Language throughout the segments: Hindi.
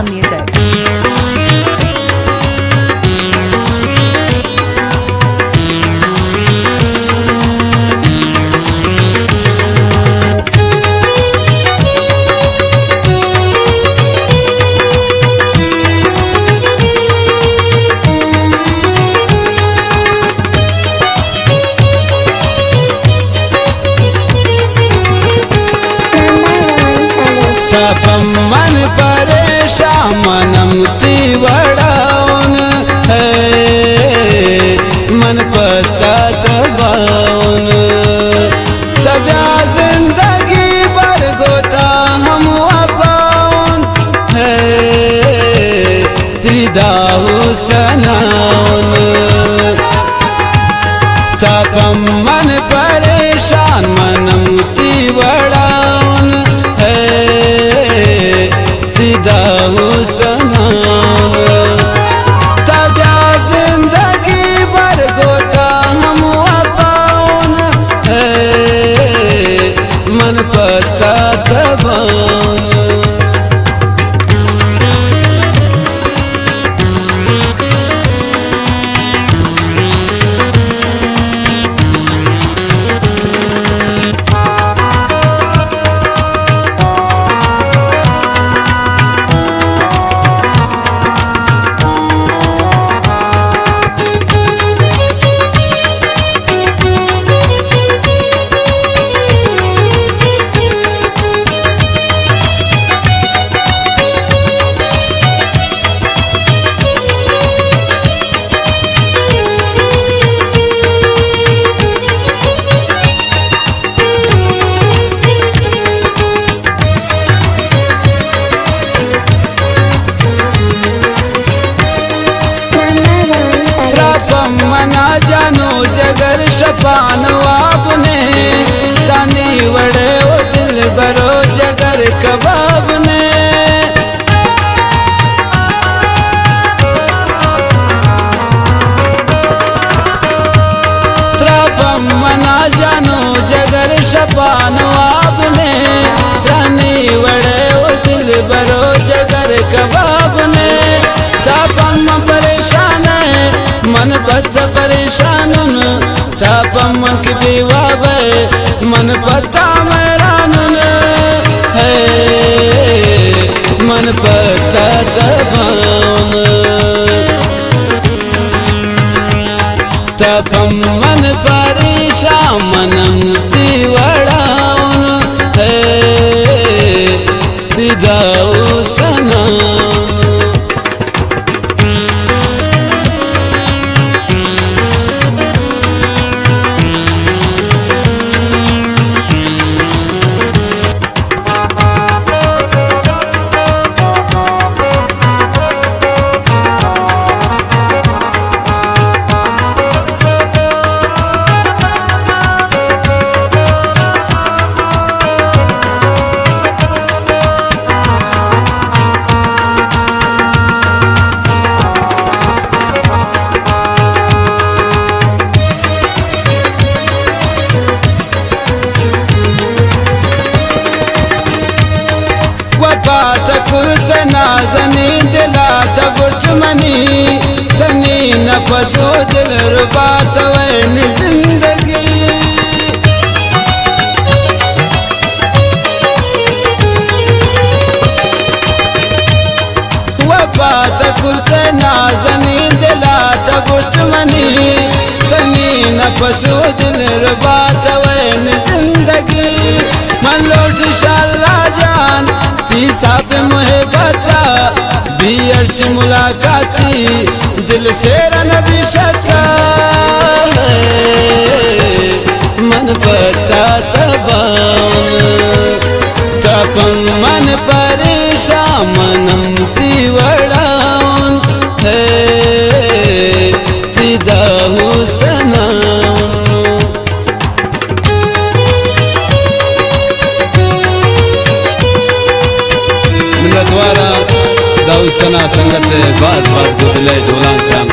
Background music. मन परेशान मनम तीवड़ाउन है मन पता तबाउन तब्या जिंदगी भर गोता हम अपाउन है त्रिदाहु सनाउन तापम मन परेशान मनम तीवड़ाउन है दाहु सनाउन तब्या जिंदगी भर गोता हम अपाउन है मन पता तबाउन मना जानो जगर शपान आपने शानी वड़े ओ दिल बरो जगर कबाब ने त्रापम मना जानो जगर शपान आपने शानी वड़े ओ दिल बरो जगर कबाब ने तापम परेशान है मन पत परेशानुन तापम की बीवाबे मन पता मैरानुन है मन पता तबाउन तापम मन परेशान मनम तीवड़ाउन है तिदाउ सनाउन बात कुर्त नाजनी दिला तबुर्च मनी तनी न पसो दिल रुबात वैन जिंदगी बात कुर्त नाजनी दिला तबुर्च मनी तनी न पसो दिल रुबात वैन जिंदगी मन लौट शाला जान तीसा पे मुहे बता बीअर्च मुलाकाती दिल से रनबी शका मन पता तबाउन तापम मन परेशान मनम तीवड़ाउन है तिदाहु सनाउन द्वारा दाउसना संगत बात बात गुदले जोलान काम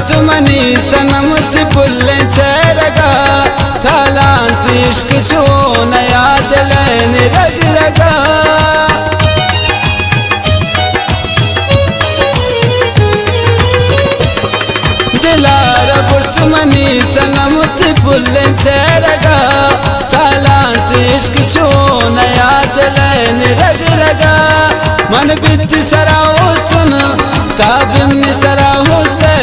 बुर्च मनी सनम थी पुल्ले चेरगा थालांत इश्क छो नया दिलैन रग रगा दिलार बुर्च मनी सनम थी पुल्ले चेरगा थालांत इश्क छो नया दिलैन रग रगा मन बित सराओ सुन ताबिम सराहो से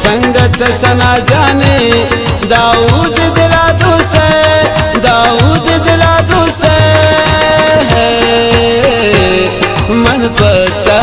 संगत सना जाने दाऊद दिला दो से दाऊद दिला दो से मन पता